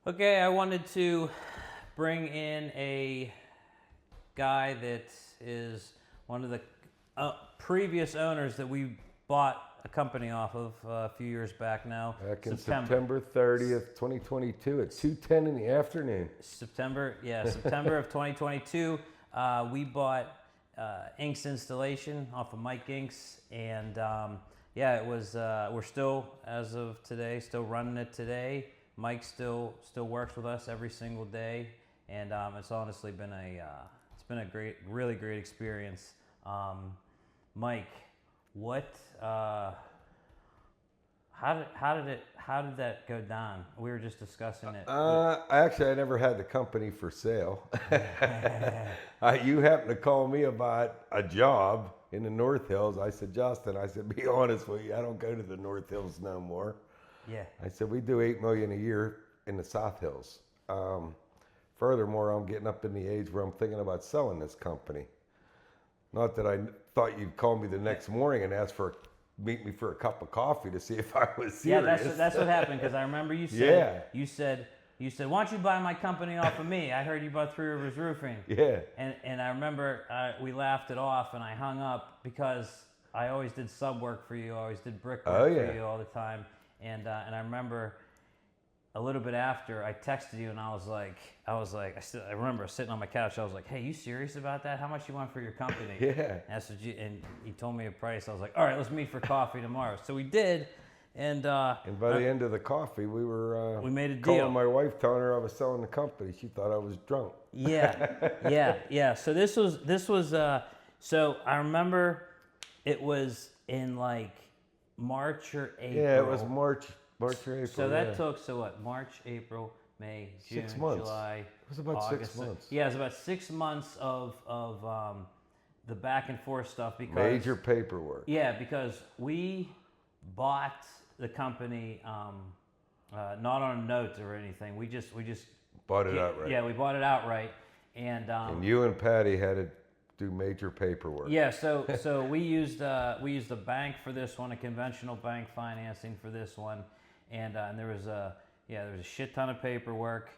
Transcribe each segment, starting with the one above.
Okay, I wanted to bring in a guy that is one of the previous owners that we bought a company off of a few years back now. Back in September 30th, 2022 at 2:10 in the afternoon. September of 2022. We bought Inks Installation off of Mike Inks, and it was. We're still, as of today, still running it today. Mike still works with us every single day, and it's honestly been a really great experience. Mike, what? How did that go down? We were just discussing it. I never had the company for sale. You happened to call me about a job in the North Hills. I said, Justin, be honest with you, I don't go to the North Hills no more. Yeah. I said, we do $8 million a year in the South Hills. Furthermore, I'm getting up in the age where I'm thinking about selling this company. Not that I thought you'd call me the next morning and meet me for a cup of coffee to see if I was serious. Yeah, that's what happened, because I remember you said, you said, why don't you buy my company off of me? I heard you bought Three Rivers Roofing. Yeah. And I remember we laughed it off, and I hung up because I always did sub work for you. I always did brick work for you all the time. And I remember a little bit after I texted you, and I remember sitting on my couch. I was like, "Hey, you serious about that? How much you want for your company?" Yeah. And you told me a price. I was like, "All right, let's meet for coffee tomorrow." So we did, and by the end of the coffee, we made a deal. Calling my wife, telling her I was selling the company. She thought I was drunk. Yeah. So this was. So I remember it was in like March or April. Yeah, it was March or April. So that took March, April, May, June, 6 months. July. It was about August. 6 months. Yeah, it was about 6 months of the back and forth stuff because major paperwork. Yeah, because we bought the company not on notes or anything. We just bought it outright. Yeah, we bought it outright, and you and Patty had to do major paperwork. Yeah, so we used a bank for this one, a conventional bank financing for this one, and there was a shit ton of paperwork,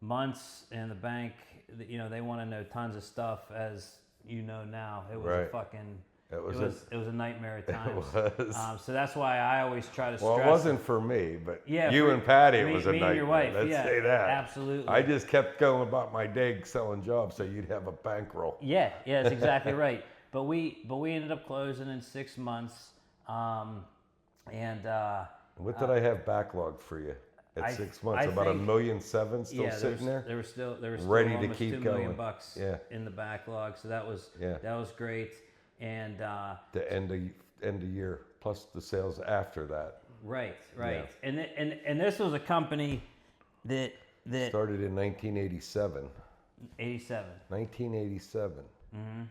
months in the bank. They want to know tons of stuff, as you know now. It was a fucking. It was a nightmare at times. It was. So that's why I always try to stress. Well, it wasn't for me, but yeah, you and Patty, it was a me nightmare. And your wife. Let's say that. Absolutely. I just kept going about my day selling jobs so you'd have a bankroll. Yeah, that's exactly right. But we ended up closing in 6 months, and what did I have backlogged for you at 6 months? About $1.7 million still sitting there. There was still ready to almost keep $2 going. million in the backlog. So that was great. And the end of year plus the sales after that. Right. Yeah. And this was a company that started in 1987. 1987. Mm-hmm.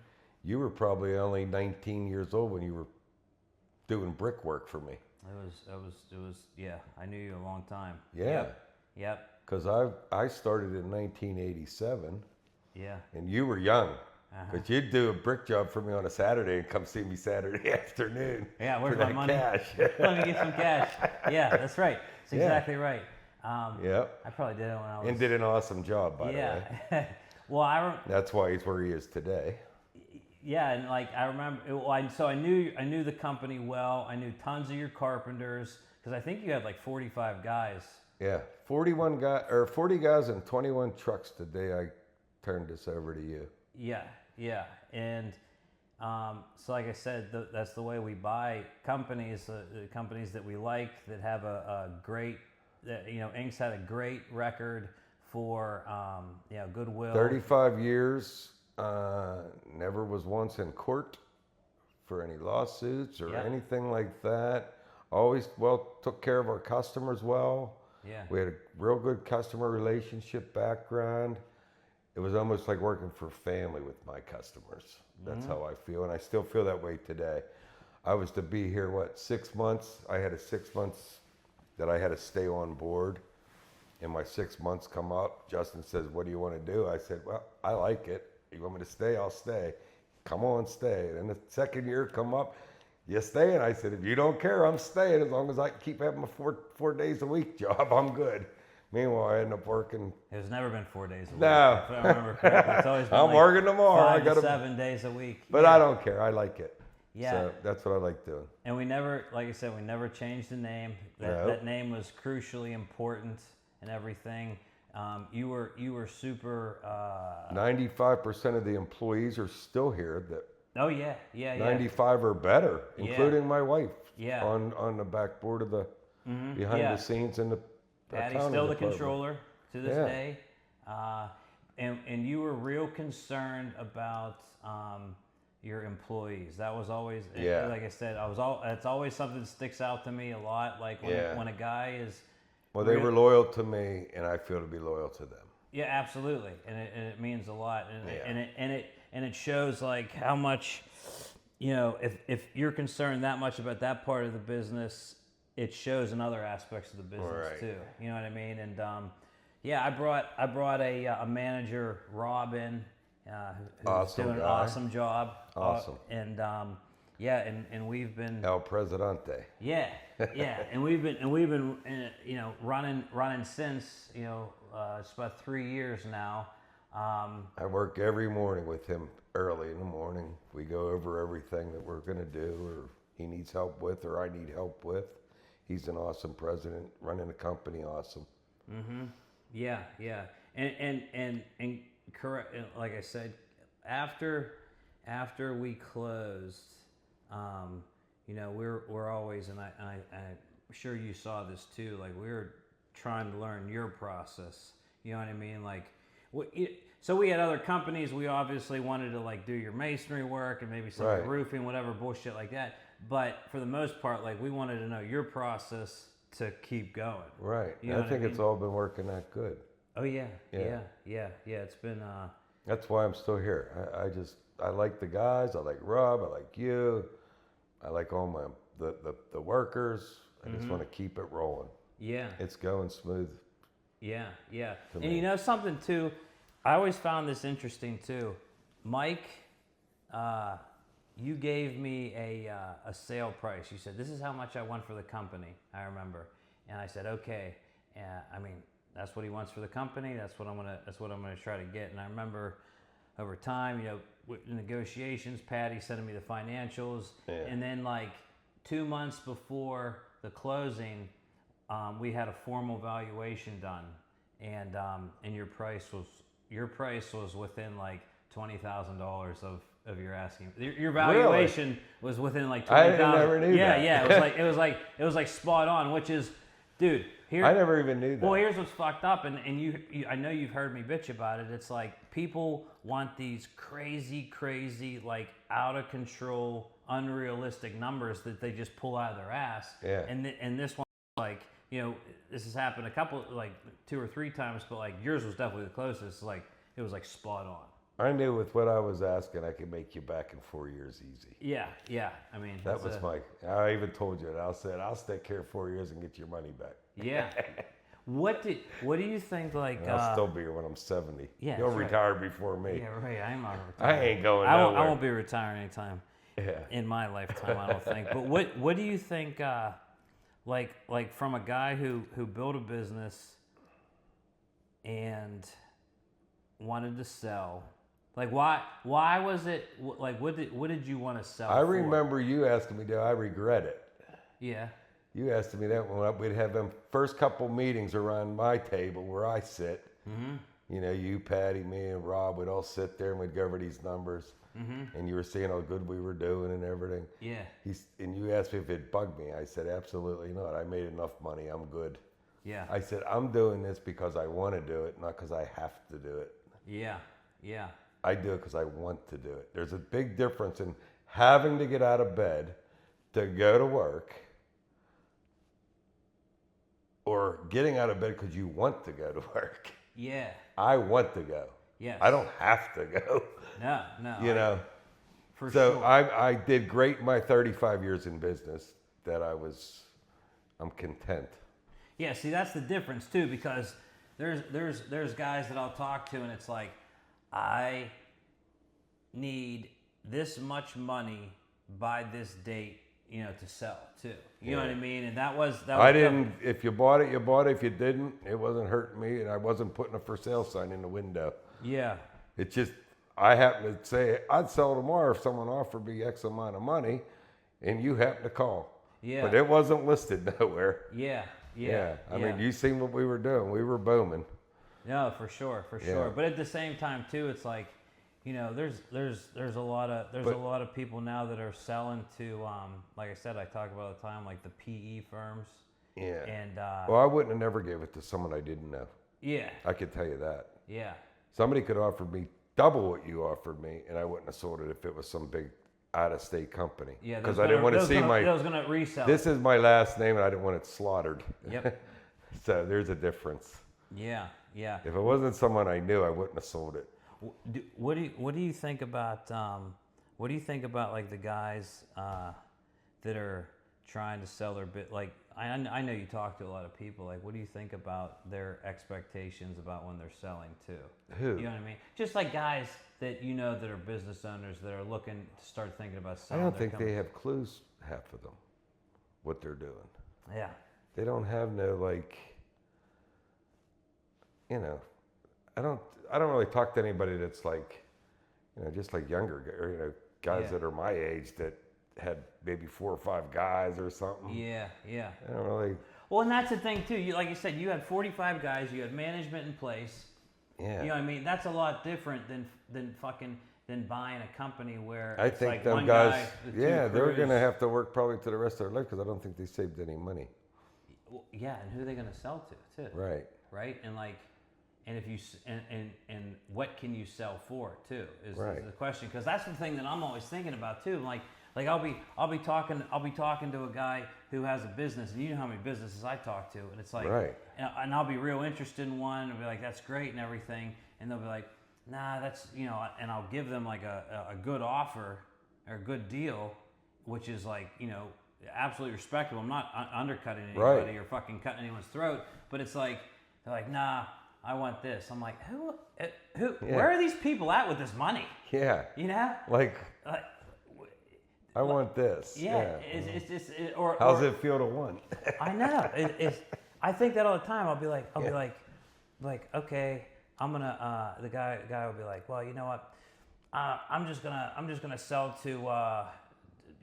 You were probably only 19 years old when you were doing brickwork for me. It was yeah. I knew you a long time. Yeah. Yep. Because I started in 1987. Yeah. And you were young. Because you'd do a brick job for me on a Saturday and come see me Saturday afternoon. Yeah, where's my money? Cash. Let me get some cash. Yeah, that's right. That's exactly right. Yep. I probably did it when I was. And did an awesome job, by the way. Well, that's why he's where he is today. Yeah, and I remember. So I knew the company well. I knew tons of your carpenters because I think you had 45 guys. Yeah, 40 guys and 21 trucks the day I turned this over to you. Yeah, and so like I said, that's the way we buy companies. The companies that we like that have a great, Inks had a great record for goodwill. 35 years, never was once in court for any lawsuits or anything like that. Always took care of our customers well. Yeah, we had a real good customer relationship background. It was almost like working for family with my customers. That's how I feel, and I still feel that way today. I was to be here, 6 months? I had 6 months that I had to stay on board, and my 6 months come up. Justin says, what do you want to do? I said, well, I like it. You want me to stay? I'll stay. Come on, stay. And the second year come up, you stay? And I said, if you don't care, I'm staying as long as I keep having a four days a week job, I'm good. Meanwhile, I end up working. It's never been 4 days a week. No. If I remember correctly. It's always been I'm like working tomorrow. 5 I to gotta, 7 days a week. but Yeah. I don't care. I like it. Yeah. So that's what I like doing. And we never, like I said, we never changed the name. That name was crucially important and everything. You were super. 95% of the employees are still here. That Oh yeah. 95 or better, including my wife. Yeah. On the backboard of the behind the scenes in the Patty's accounting still the department. controller to this day, and you were real concerned about your employees. That was always, like I said, it's always something that sticks out to me a lot. Like when a guy is. Well, they were loyal to me, and I feel to be loyal to them. Yeah, absolutely, and it means a lot, and it shows like how much, if you're concerned that much about that part of the business, it shows in other aspects of the business too. You know what I mean? And I brought a manager, Rob, in, who's doing an awesome job. Awesome. And we've been El Presidente. Yeah, and we've been running since it's about 3 years now. I work every morning with him early in the morning. We go over everything that we're going to do, or he needs help with, or I need help with. He's an awesome president, running the company awesome. Mm-hmm. Yeah, and correct. Like I said, after we closed, we're always, and I'm sure you saw this too. Like we were trying to learn your process. You know what I mean? Like, so we had other companies. We obviously wanted to like do your masonry work and maybe some of the roofing, whatever bullshit like that. But for the most part, like we wanted to know your process to keep going. Right. You know I think it's all been working that good. Oh yeah. It's been. That's why I'm still here. I like the guys. I like Rob. I like you. I like all the workers. I just want to keep it rolling. Yeah. It's going smooth. Yeah. And something too, I always found this interesting too. Mike, you gave me a sale price. You said, this is how much I want for the company, I remember. And I said, okay. I mean, that's what he wants for the company. That's what I'm gonna try to get. And I remember over time, with negotiations, Patty sending me the financials. Yeah. And then like 2 months before the closing, we had a formal valuation done, and your price was within like $20,000 of your asking. Your valuation was within like $20,000. I never knew that. Yeah. It was like spot on, which is, dude. I never even knew that. Well, here's what's fucked up, and you I know you've heard me bitch about it. It's like people want these crazy, like out of control, unrealistic numbers that they just pull out of their ass. Yeah. And this one, like, this has happened a couple, like 2 or 3 times, but like yours was definitely the closest. Like it was like spot on. I knew with what I was asking, I could make you back in 4 years easy. Yeah. I mean, that was I even told you that. I said, I'll stick here 4 years and get your money back. Yeah. What do you think? Like, I'll still be here when I'm 70. Yeah, you'll retire before me. Yeah, right. I'm not retiring. I ain't going nowhere. I won't be retiring anytime in my lifetime. I don't think. But what do you think? Like from a guy who built a business and wanted to sell. Like why was it like what did you want to sell? I remember you asking me, do I regret it? Yeah. You asked me that when we'd have them first couple meetings around my table where I sit. Mm-hmm. You, Patty, me, and Rob would all sit there and we'd go over these numbers. Mm-hmm. And you were seeing how good we were doing and everything. Yeah. And you asked me if it bugged me. I said, absolutely not. I made enough money. I'm good. Yeah. I said, I'm doing this because I want to do it, not because I have to do it. Yeah. I do it because I want to do it. There's a big difference in having to get out of bed to go to work or getting out of bed because you want to go to work. Yeah. I want to go. Yes. I don't have to go. No. For so sure. I did great in my 35 years in business that I'm content. Yeah, see, that's the difference too, because there's guys that I'll talk to and it's like, I need this much money by this date to sell too. You know what I mean? And that was I didn't. If you bought it, you bought it. If you didn't, it wasn't hurting me, and I wasn't putting a for sale sign in the window. Yeah. It's just I happen to say I'd sell tomorrow if someone offered me X amount of money, and you happen to call. Yeah. But it wasn't listed nowhere. Yeah. I mean, you seen what we were doing. We were booming. No, for sure. But at the same time too, it's like, there's a lot of people now that are selling to, like I said, I talk about all the time, like the PE firms. Yeah. And well, I wouldn't have never gave it to someone I didn't know. Yeah. I could tell you that. Yeah. Somebody could offer me double what you offered me, and I wouldn't have sold it if it was some big out-of-state company. Yeah. Because I didn't want to see my. I was gonna resell. This is my last name, and I didn't want it slaughtered. Yep. So there's a difference. Yeah. Yeah. If it wasn't someone I knew, I wouldn't have sold it. What do you think about like the guys that are trying to sell their bit? Like I know you talk to a lot of people. Like, what do you think about their expectations about when they're selling too? Who? You know what I mean? Just like guys that that are business owners that are looking to start thinking about selling. I don't their think they have clues, half of them, what they're doing. Yeah. They don't have no I don't really talk to anybody that's like, just like younger, guys that are my age that had maybe 4 or 5 guys or something. Yeah. I don't really. Well, and that's the thing too. Like you said, you had 45 guys. You had management in place. Yeah. You know what I mean? That's a lot different than buying a company where I it's think like them one guys. guy, the Yeah, two they're crews. gonna have to work probably to the rest of their life because I don't think they saved any money. Well, yeah, and who are they going to sell to too? Right. Right, and if you and what can you sell for too is the question, because that's the thing that I'm always thinking about too. Like I'll be talking to a guy who has a business, and you know how many businesses I talk to, and it's like, and I'll be real interested in one, and be like, that's great and everything, and they'll be like, nah, that's and I'll give them like a good offer or a good deal, which is like absolutely respectable. I'm not undercutting anybody or fucking cutting anyone's throat, but it's like they're like, nah, I want this. I'm like, who? Where are these people at with this money? Yeah. Like I want this. Yeah. It's just how's it feel to want? I know. I think that all the time. I'll be like, okay, I'm gonna. The guy will be like, well, you know what? I'm just gonna sell to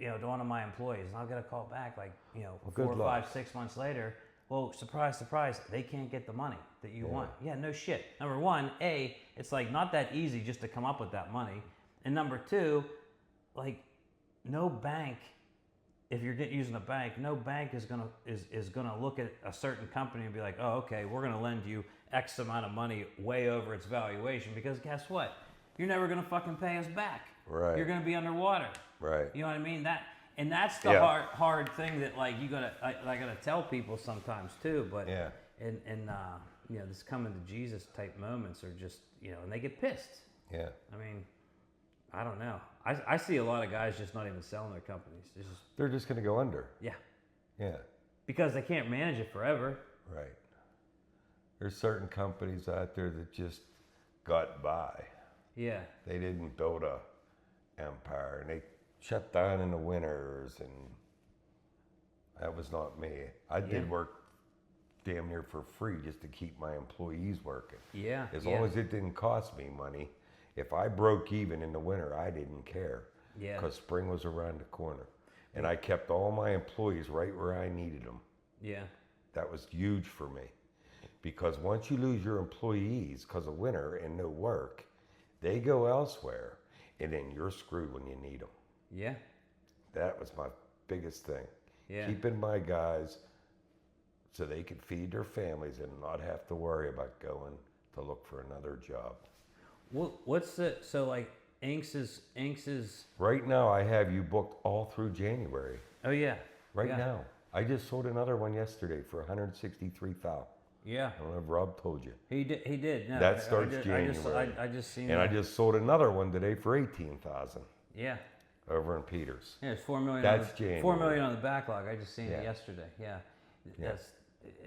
to one of my employees, and I'll get a call back 4 or 5, 6 months later. Well, surprise, surprise, they can't get the money that you want. Yeah, no shit. Number one, it's like not that easy just to come up with that money. And number two, like no bank, if you're using a bank, no bank is gonna look at a certain company and be like, oh, okay, we're gonna lend you X amount of money way over its valuation, because guess what? You're never gonna fucking pay us back. Right. You're gonna be underwater. Right. You know what I mean? That's the hard thing that I gotta tell people sometimes too. But this coming to Jesus type moments are just and they get pissed. Yeah. I mean, I don't know. I see a lot of guys just not even selling their companies. They're just gonna go under. Yeah. Yeah. Because they can't manage it forever. Right. There's certain companies out there that just got by. Yeah. They didn't build a empire, and they shut down in the winters, and that was not me. I did work damn near for free just to keep my employees working. Yeah. As long as it didn't cost me money. If I broke even in the winter, I didn't care. Yeah. Because spring was around the corner. And I kept all my employees right where I needed them. Yeah. That was huge for me. Because once you lose your employees because of winter and no work, they go elsewhere, and then you're screwed when you need them. Yeah. That was my biggest thing. Yeah. Keeping my guys so they could feed their families and not have to worry about going to look for another job. What's Inks is... Right now, I have you booked all through January. Oh, yeah. Right now. I just sold another one yesterday for $163,000. Yeah. I don't know if Rob told you. He did. No, that starts January. I just seen and that. I just sold another one today for $18,000. Yeah. Over in Peters. Yeah, it's $4 million. That's January. $4 million on the backlog. I just seen it yesterday. Yeah.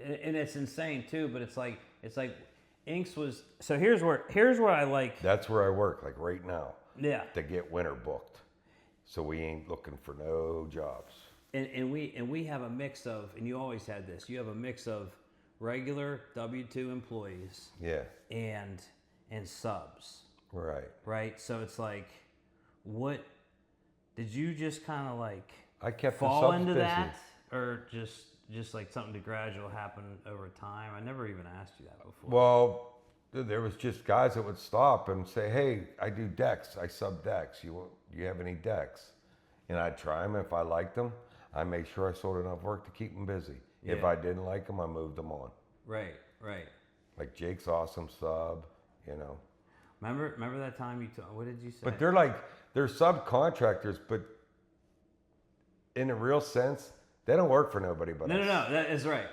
And it's insane too. But it's like Inks was. So here's where I like. That's where I work. Like right now. Yeah. To get winter booked, so we ain't looking for no jobs. and we have a mix of, and you always had this. You have a mix of regular W-2 employees, Yeah. and subs, Right. right? So it's like, what did you just kind of like I kept the fall subs into busy. that, or just like something to gradual happen over time? I never even asked you that before. Well, there was just guys that would stop and say, "Hey, I do decks. I sub decks. You have any decks?" And I'd try them. If I liked them, I made sure I sold enough work to keep them busy. If Yeah. I didn't like them, I moved them on. Right, right. Like Jake's awesome sub, you know. Remember that time you what did you say? But they're subcontractors, but in a real sense, they don't work for nobody but us. No, that is right.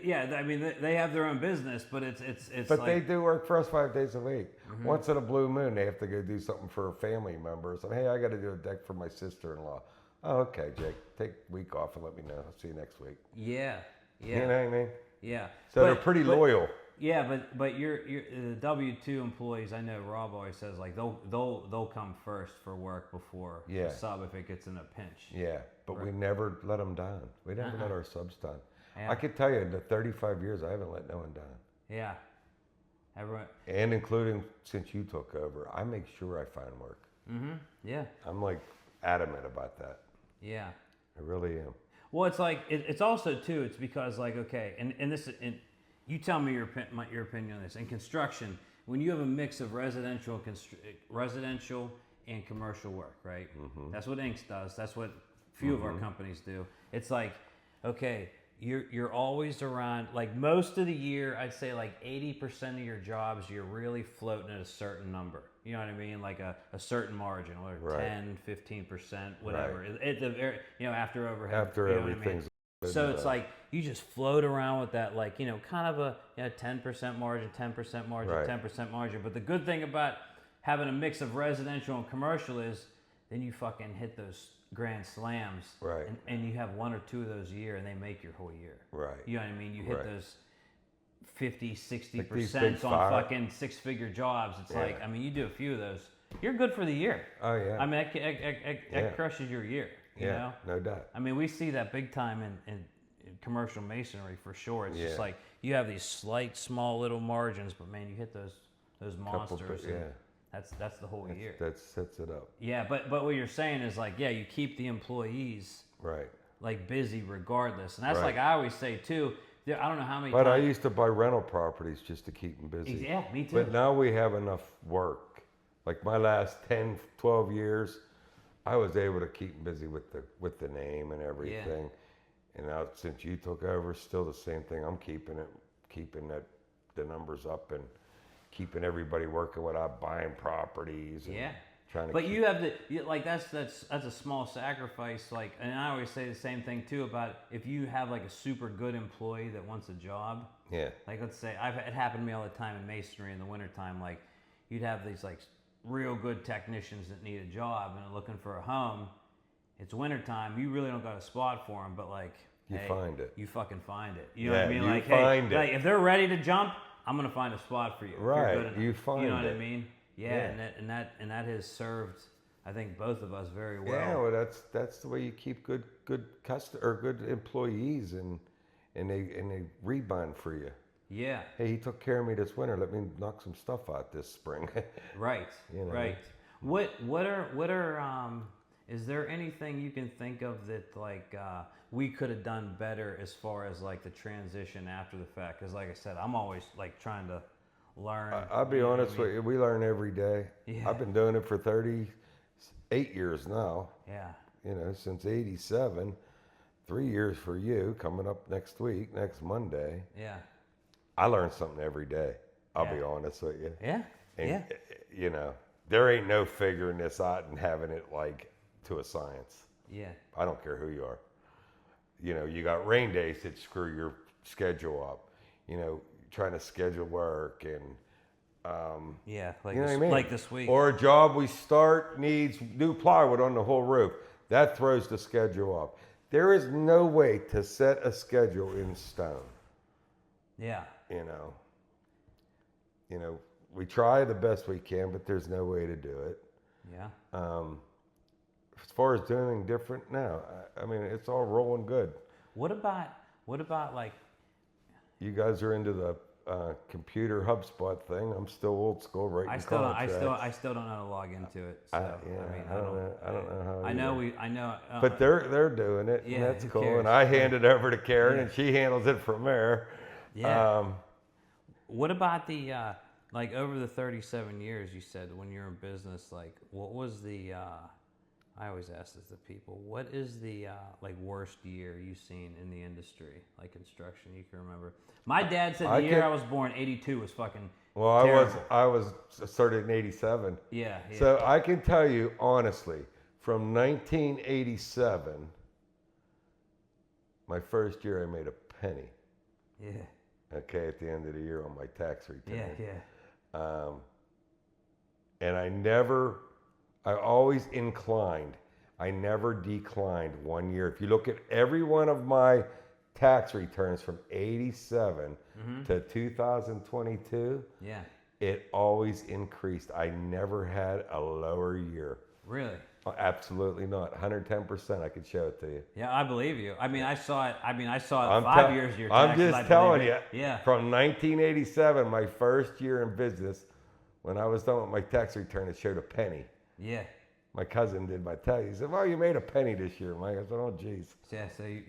Yeah, I mean, they have their own business, but it's But like, they do work for us 5 days a week. Once in a blue moon, they have to go do something for a family member. So, hey, I got to do a deck for my sister-in-law. Oh, okay, Jake, take a week off and let me know. I'll see you next week. yeah. You know what I mean? Yeah. So they're pretty loyal. Yeah, but you're the W-2 employees. I know Rob always says like they'll come first for work before Yeah. the sub if it gets in a pinch. Yeah, but we never let them down. We never let our subs down. Yeah. I could tell you, in the 35 years, I haven't let no one down. Yeah. Everyone. And including since you took over, I make sure I find work. Yeah. I'm like adamant about that. Yeah. I really am. Well, it's like it's also too. It's because like, okay, and this and you tell me your opinion on this. In construction, when you have a mix of residential and commercial work, right? That's what Inks does. That's what few of our companies do. It's like, okay, you're always around, like most of the year, I'd say like 80% of your jobs, you're really floating at a certain number. You know what I mean? Like a certain margin, or Right. 10, 15%, whatever. Right. At the very, after overhead. After you know what I mean? everything's So it's like you just float around with that, like, kind of a 10% margin, 10% margin, Right. 10% margin. But the good thing about having a mix of residential and commercial is then you fucking hit those grand slams. Right. And you have one or two of those a year and they make your whole year. Right. You know what I mean? You hit Right. those 50, Like 60% these big on fire- fucking 6-figure jobs. It's Yeah. like, I mean, you do a few of those, you're good for the year. Oh yeah. I mean, that Yeah. crushes your year. You know? No doubt. I mean, we see that big time in commercial masonry for sure. It's just Yeah. like you have these slight, small little margins, but man, you hit those monsters. And that's the whole year. That sets it up. Yeah, but what you're saying is like, yeah, you keep the employees Right. like busy regardless, and that's Right. like I always say too. I don't know how many. But I times, used to buy rental properties just to keep them busy. yeah, me too. But now we have enough work. Like my last 10, 12 years, I was able to keep them busy with the name and everything. And now since you took over, still the same thing. I'm keeping the numbers up and keeping everybody working without buying properties. And Yeah. Trying to But keep, you have to like that's a small sacrifice. Like, and I always say the same thing too about if you have like a super good employee that wants a job. yeah. Like, let's say it happened to me all the time in masonry in the wintertime. Like, you'd have these like real good technicians that need a job and are looking for a home. It's wintertime. You really don't got a spot for them, but like, You hey, find it. You fucking find it. You know what I Yeah, mean? you Like, find hey, it. like, if they're ready to jump, I'm gonna find a spot for you. if you're Right, good enough. you find You know what I it. mean? Yeah, and that has served, I think, both of us very well. Yeah, well, that's the way you keep good good employees, and they rebound for you. Yeah. Hey, he took care of me this winter. Let me knock some stuff out this spring. Right. You know. Right. What are is there anything you can think of that like we could have done better as far as like the transition after the fact? Because like I said, I'm always like trying to learn. I'll be honest with you. We learn every day. Yeah. I've been doing it for 38 years now. Yeah. You know, since '87. 3 years for you. Coming up next week, next Monday. Yeah. I learn something every day. I'll be Yeah. honest with you. Yeah. And, Yeah. you know, there ain't no figuring this out and having it like to a science. Yeah. I don't care who you are. You know, you got rain days that screw your schedule up. You know, trying to schedule work and, Yeah. Like you know this, what I mean? like this week. Or a job we start needs new plywood on the whole roof. That throws the schedule off. There is no way to set a schedule in stone. Yeah. You know, we try the best we can, but there's no way to do it. Yeah. as far as doing anything different, no. I mean, it's all rolling good. What about like? You guys are into the computer HubSpot thing. I'm still old school, writing contracts. I still don't know how to log into it. So, I don't know how. I know. But they're doing it, yeah, and that's who cool. cares? And I hand it over to Karen, Yeah. and she handles it from there. Yeah. What about the like over the 37 years you said when you're in business? Like, what was the? I always ask this to people. What is the like worst year you've seen in the industry, like construction? You can remember. My dad said the year I was born, 82, was fucking. Well, terrible. I was started in '87. Yeah. So I can tell you honestly, from 1987, my first year I made a penny. Yeah. Okay, at the end of the year on my tax return. Yeah. And I always inclined. I never declined 1 year. If you look at every one of my tax returns from 87 to 2022, Yeah. it always increased. I never had a lower year. Really? Oh, absolutely not. 110%. I could show it to you. Yeah, I believe you. I mean, I saw it. I'm 5 years. Your I'm taxes, just telling you. Yeah. From 1987, my first year in business, when I was done with my tax return, it showed a penny. Yeah. My cousin did my tax. He said, "Well, you made a penny this year, Mike." I said, "Oh, geez." Yeah. So you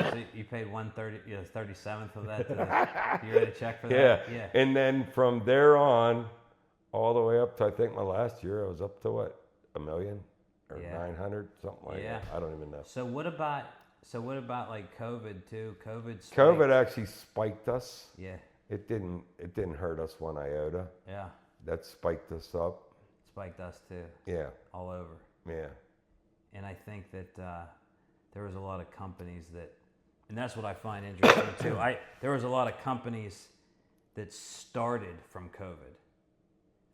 paid 1/30, 37th of that. You write a check for that. Yeah. And then from there on, all the way up to I think my last year, I was up to what, $1 million or 900, something like that. I don't even know. So what about like COVID too? COVID actually spiked us. Yeah. It didn't hurt us one iota. Yeah. That spiked us up. Spiked us too. Yeah. All over. Yeah. And I think that there was a lot of companies that, and that's what I find interesting too. There was a lot of companies that started from COVID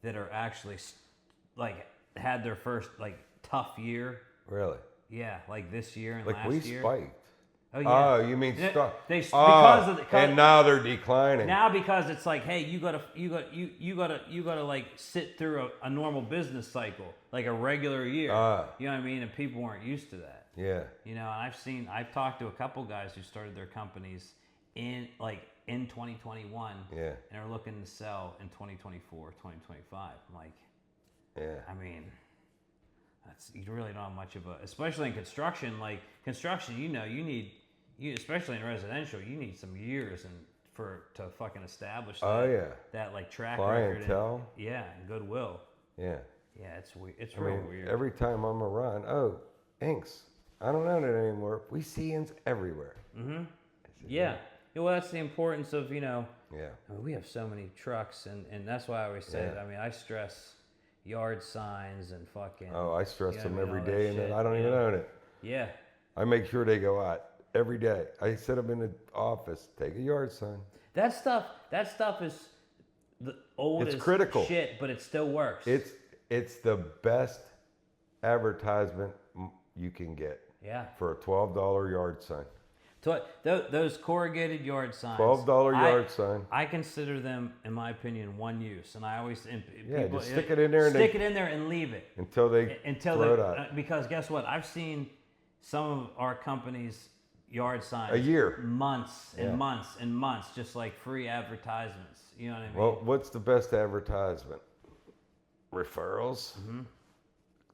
that are actually like had their first like tough year. Really? Yeah, like this year and like last year. Like we spiked. Oh yeah. Oh, you mean start? And now they're declining. Now because it's like, hey, you gotta like sit through a normal business cycle, like a regular year. You know what I mean? And people weren't used to that. Yeah. You know, and I've talked to a couple guys who started their companies in 2021. Yeah. And are looking to sell in 2024, 2025. I'm like, yeah. I mean, you really don't have much of especially in construction. Like construction, you need, especially in residential, you need some years to fucking establish that, that like track clientele. record and goodwill. Yeah. Yeah, it's weird. It's real weird. Every time I'm around, inks. I don't know that anymore. We see inks everywhere. Mm-hmm. Yeah. Well, that's the importance of, Yeah. I mean, we have so many trucks, and that's why I always say it. I mean, I stress yard signs and fucking. Oh, I stress them every all day, that and shit, I don't even own it. Yeah. I make sure they go out every day. I set them in the office. Take a yard sign. That stuff is the oldest critical shit, but it still works. It's the best advertisement you can get. Yeah. For a $12 yard sign. Those corrugated yard signs. $12 yard sign. I consider them, in my opinion, one use, and I always people just stick it in there. Stick it in there and leave it until they throw it out. Because guess what? I've seen some of our companies' yard signs a year, months and months and months, just like free advertisements. You know what I mean? Well, what's the best advertisement? Referrals. Mm-hmm.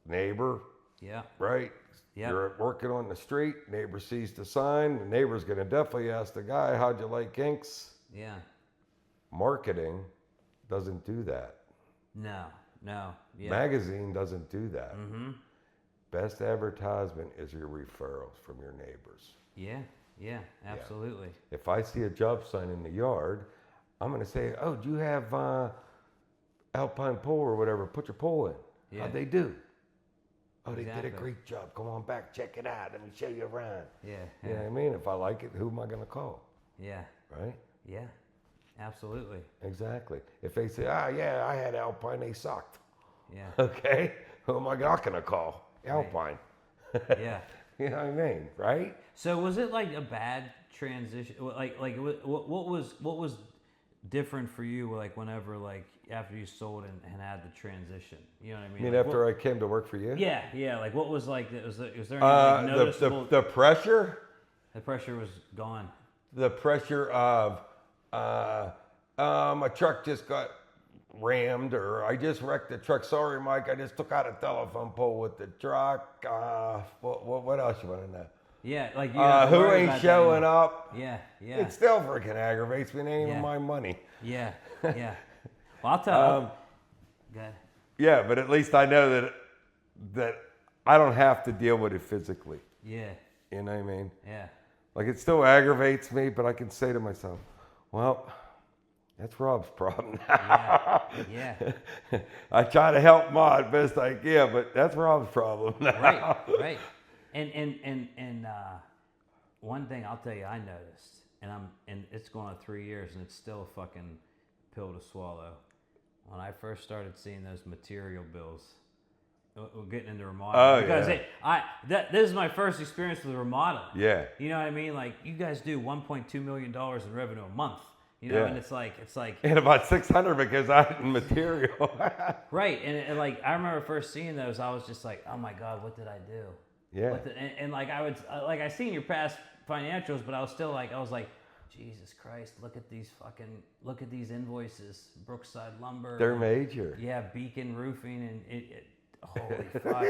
Neighbor. Yeah. Right. Yeah. You're working on the street. Neighbor sees the sign. The neighbor's going to definitely ask the guy, "How'd you like inks?" Yeah. Marketing doesn't do that. No. Yeah. Magazine doesn't do that. Mm-hmm. Best advertisement is your referrals from your neighbors. Yeah, absolutely. Yeah. If I see a job sign in the yard, I'm going to say, "Oh, do you have Alpine pole or whatever? Put your pole in." Yeah. How'd they do? "Oh, they did a great job. Come on back, check it out. Let me show you around." Yeah. You know what I mean? If I like it, who am I going to call? Yeah. Right? Yeah. Absolutely. Exactly. If they say, I had Alpine, they sucked. Yeah. Okay. Who am I not going to call? Alpine. Right. Yeah. You know what I mean? Right? So was it like a bad transition? Like what was different for you, like whenever, like after you sold and had the transition? You know what I mean? I mean, like, after I came to work for you? yeah. Like what was like? Was there any like, noticeable? The pressure? The pressure was gone. The pressure of my truck just got rammed, or I just wrecked the truck. Sorry, Mike, I just took out a telephone pole with the truck. What else you want to know? Yeah, like you have to who worry ain't about showing that up? Yeah. It still freaking aggravates me. It ain't Yeah. even my money. Yeah. Well, I'll tell. Go ahead. Yeah, but at least I know that I don't have to deal with it physically. Yeah. You know what I mean? Yeah. Like, it still aggravates me, but I can say to myself, well, that's Rob's problem now. Yeah. I try to help Mod best I can, but that's Rob's problem now. Right. And one thing I'll tell you, I noticed, and it's going on 3 years, and it's still a fucking pill to swallow. When I first started seeing those material bills, we're getting into remodeling. Because this is my first experience with remodeling. Yeah. You know what I mean? Like, you guys do $1.2 million in revenue a month. You know, and it's like, and about 600 because I had material. Right, and like I remember first seeing those, I was just like, oh my god, what did I do? Yeah. And like I would like I seen your past financials, but I was like, Jesus Christ, look at these invoices, Brookside Lumber. They're major. Yeah, Beacon Roofing, and holy fuck,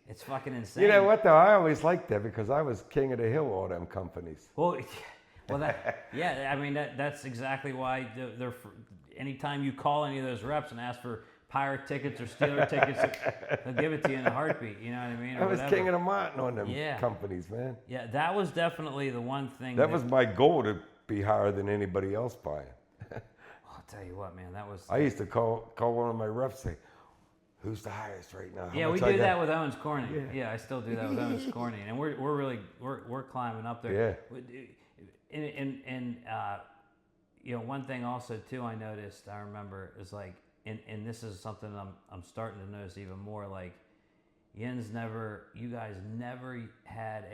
it's fucking insane. You know what though? I always liked that because I was king of the hill, all them companies. Well, I mean that's exactly why they're anytime you call any of those reps and ask for Pirate tickets or Steeler tickets, they'll give it to you in a heartbeat. You know what I mean? I was king of the mountain on them Yeah. companies, man. Yeah, that was definitely the one thing. That was my goal, to be higher than anybody else buying. I'll tell you what, man, that was. I used to call one of my reps and say, "Who's the highest right now?" Yeah, we do that with Owens Corning. Yeah, I still do that with Owens Corning, and we're really climbing up there. Yeah. And you know, one thing also too I noticed, I remember, is like, and this is something I'm starting to notice even more, like you guys never had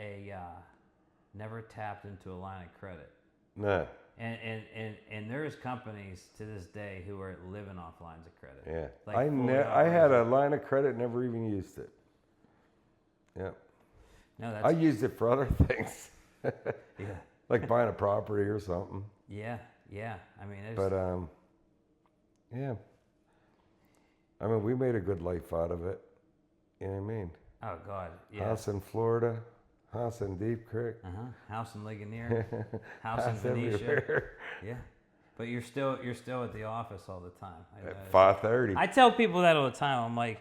never tapped into a line of credit. No. And there's companies to this day who are living off lines of credit. Yeah. Like I had a line of credit, never even used it. Yeah. No, I used it for other things. Yeah. Like buying a property or something. Yeah. I mean, but yeah. I mean, we made a good life out of it. You know what I mean? Oh God, yeah. House in Florida, house in Deep Creek. House in Ligonier, house in Venetia. Everywhere. Yeah. But you're still at the office all the time. At 5:30. I tell people that all the time. I'm like,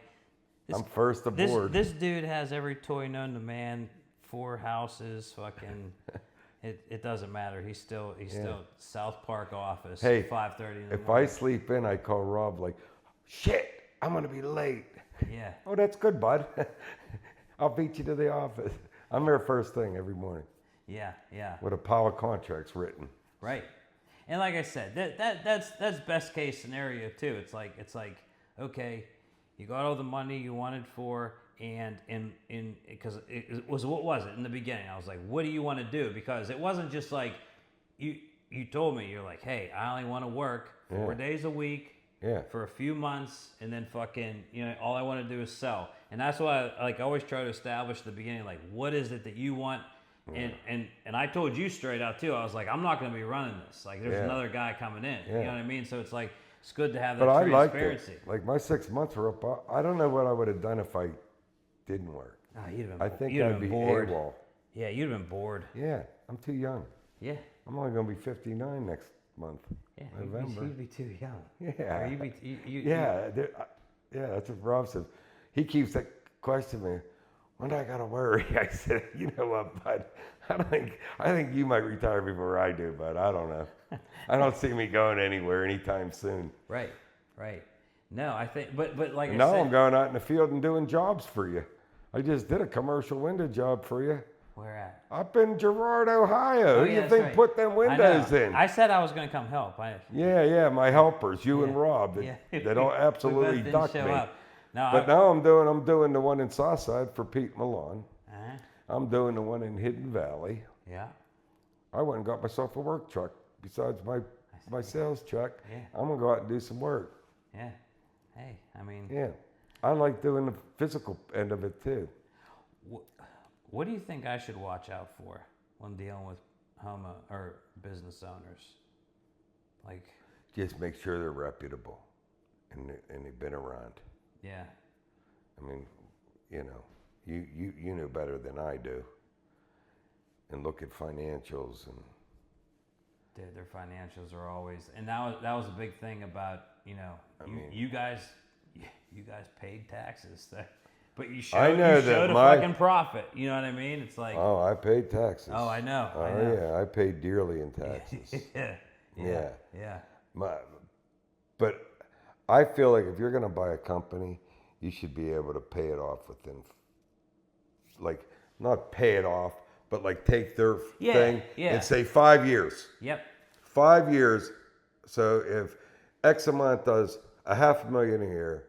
I'm first aboard. This dude has every toy known to man, 4 houses, fucking. It doesn't matter. He's still South Park office. Hey, 5:30 in the morning. If I sleep in, I call Rob like, shit, I'm gonna be late. Yeah. Oh, that's good, bud. I'll beat you to the office. I'm there first thing every morning. Yeah. With a pile of contracts written. Right. And like I said, that's best case scenario too. It's like okay, you got all the money you wanted for. And because it was, what was it in the beginning? I was like, what do you want to do? Because it wasn't just like you told me, you're like, hey, I only want to work 4 days a week for a few months, and then fucking, you know, all I want to do is sell. And that's why I always try to establish at the beginning, like, what is it that you want? And I told you straight out too. I was like, I'm not going to be running this. Like, there's another guy coming in. You know what I mean? So it's like, it's good to have that transparency. I liked it. Like, my 6 months were up. I don't know what I would have done if I didn't work. Oh, I think I'd be bored. AWOL. Yeah, you'd have been bored. Yeah, I'm too young. Yeah. I'm only going to be 59 next month. Yeah, November. you'd be too young. Yeah. Or yeah, that's what Rob says. He keeps questioning me. When do I got to worry? I said, you know what, bud? I think you might retire before I do, but I don't know. I don't see me going anywhere anytime soon. Right. No, I think, but like now I said, I'm going out in the field and doing jobs for you. I just did a commercial window job for you. Where at? Up in Girard, Ohio. Oh, Who yeah, you think right. put them windows in? I said I was going to come help. Yeah, my helpers, you and Rob, that don't absolutely duck me. No, Now I'm doing the one in Southside for Pete Milan. I'm doing the one in Hidden Valley. Yeah. I went and got myself a work truck besides my my sales truck. Yeah. I'm gonna go out and do some work. Yeah. Hey, I mean. Yeah, I like doing the physical end of it too. What do you think I should watch out for when dealing with or business owners? Like, just make sure they're reputable and they've been around. Yeah. I mean, you know, you know better than I do. And look at financials and. Dude, their financials are always, and that was a big thing about, you know, you guys paid taxes, but you showed a fucking profit. You know what I mean? It's like, oh, I paid taxes. Oh, I know. Yeah, I paid dearly in taxes. Yeah. But I feel like if you're going to buy a company, you should be able to pay it off within, like, not pay it off, but like take their thing and say 5 years. Yep. 5 years. So if X amount does $500,000 a year,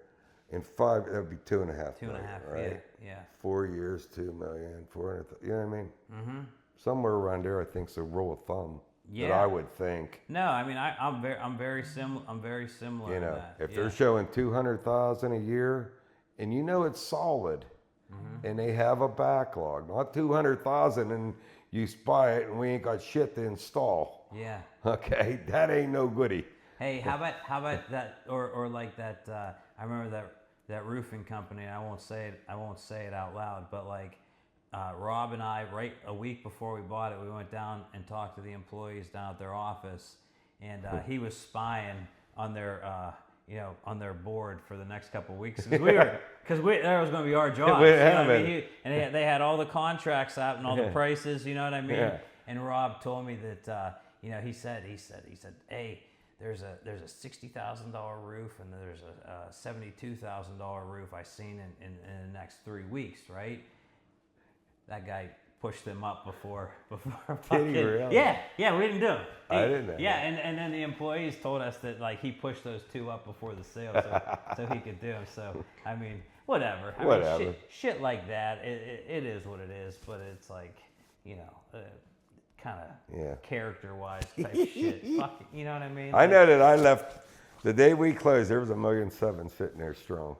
in five, that would be 2.5 million, right? Yeah. 4 years, 2 million, 400. You know what I mean? Mm-hmm. Somewhere around there, I think, is a rule of thumb. Yeah. That I would think. No, I mean, I'm very similar. I'm very similar. You know, to that. if they're showing 200,000 a year, and you know it's solid, and they have a backlog, not 200,000, and you buy it and we ain't got shit to install. Yeah. Okay, that ain't no goodie. Hey, how about that, or like that? I remember that roofing company. I won't say it out loud, but like Rob and I, right a week before we bought it, we went down and talked to the employees down at their office, and he was spying on their on their board for the next couple of weeks because that was going to be our job. And they had all the contracts out and all the prices. You know what I mean? Yeah. And Rob told me that he said, hey, there's a $60,000 roof and there's a $72,000 roof I seen in the next 3 weeks, right? That guy pushed them up before Did he really? Yeah, we didn't do it. I didn't know. Yeah, and then the employees told us that like he pushed those two up before the sale so he could do them. So I mean, whatever. I mean, shit like that. It is what it is, but it's like, kind of character-wise type shit. Fuck, you know what I mean? I know that I left the day we closed. There was $1.7 million sitting there strong.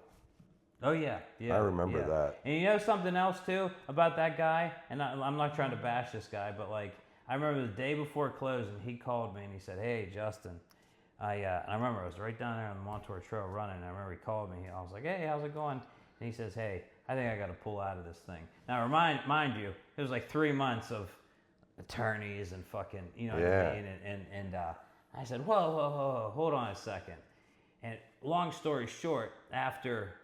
Oh yeah. I remember that. And you know something else too about that guy, and I'm not trying to bash this guy, but like I remember the day before closing, he called me and he said, "Hey Justin, I remember I was right down there on the Montour Trail running. And I remember he called me. I was like, "Hey, how's it going?" And he says, "Hey, I think I got to pull out of this thing." Now mind you, it was like 3 months of attorneys and fucking, you know what I mean? And I said, whoa, hold on a second. And long story short, after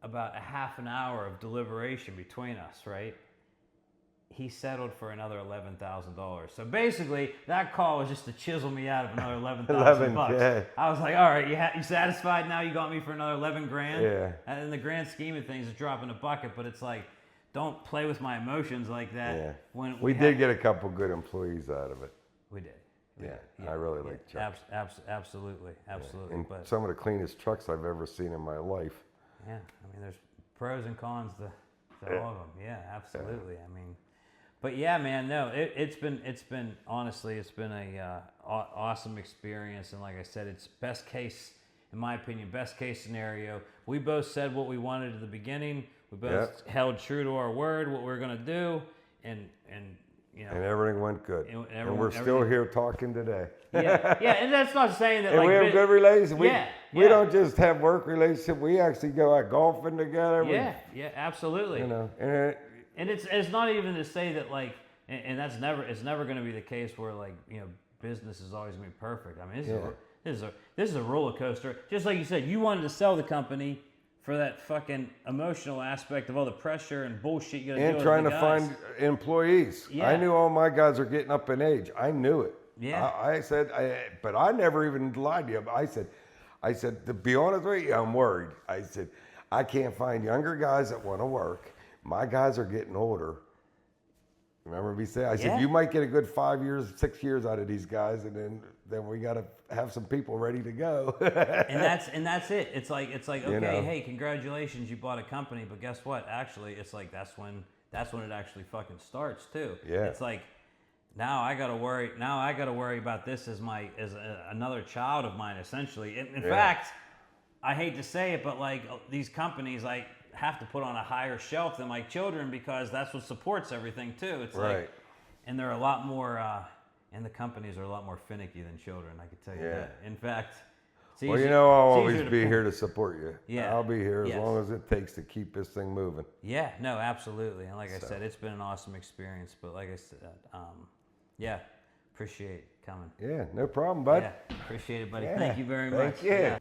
about a half an hour of deliberation between us, right? He settled for another $11,000. So basically, that call was just to chisel me out of another $11,000. Yeah. I was like, all right, you satisfied now? You got me for another 11 grand? Yeah. And in the grand scheme of things, it's dropping a bucket, but it's like, don't play with my emotions like that. Yeah. When we did get a couple good employees out of it. We did. Yeah. I really like Chuck. Absolutely. Yeah. And but some of the cleanest trucks I've ever seen in my life. Yeah, I mean, there's pros and cons to all of them. Yeah, absolutely. I mean, but yeah, man, no, it's been honestly, it's been a awesome experience, and like I said, it's best case, in my opinion, best case scenario. We both said what we wanted at the beginning. We both held true to our word, what we were gonna do, and and everything went good. And we're still here talking today. Yeah, and that's not saying that. And like, we have a good relationship. We don't just have work relationship. We actually go out golfing together. Yeah, absolutely. You know, and it's not even to say that like, and it's never going to be the case where like business is always going to be perfect. I mean, this is a roller coaster. Just like you said, you wanted to sell the company for that fucking emotional aspect of all the pressure and bullshit you got to do. And trying to find employees. Yeah. I knew all my guys are getting up in age. I knew it. Yeah. I said, but I never even lied to you. I said, to be honest with you, I'm worried. I said, I can't find younger guys that want to work. My guys are getting older. Remember me saying? I said, you might get a good 5 years, 6 years out of these guys, and then we got to have some people ready to go. and that's it. It's like okay, hey, congratulations, you bought a company, but guess what? Actually, it's like that's when it actually fucking starts too. Yeah. It's like now I got to worry. Now I got to worry about this as another child of mine, essentially. In fact, I hate to say it, but like these companies, like have to put on a higher shelf than my children because that's what supports everything too. It's like, and they're a lot more, and the companies are a lot more finicky than children. I can tell you that. In fact, it's well, easy, you know, I'll it's always easier to be point. here to support you. Yeah, I'll be here as long as it takes to keep this thing moving. Yeah, no, absolutely. And like I said, it's been an awesome experience. But like I said, yeah, appreciate coming. Yeah, no problem, bud. Yeah, appreciate it, buddy. Yeah, Thank you very much. Thank you. Yeah.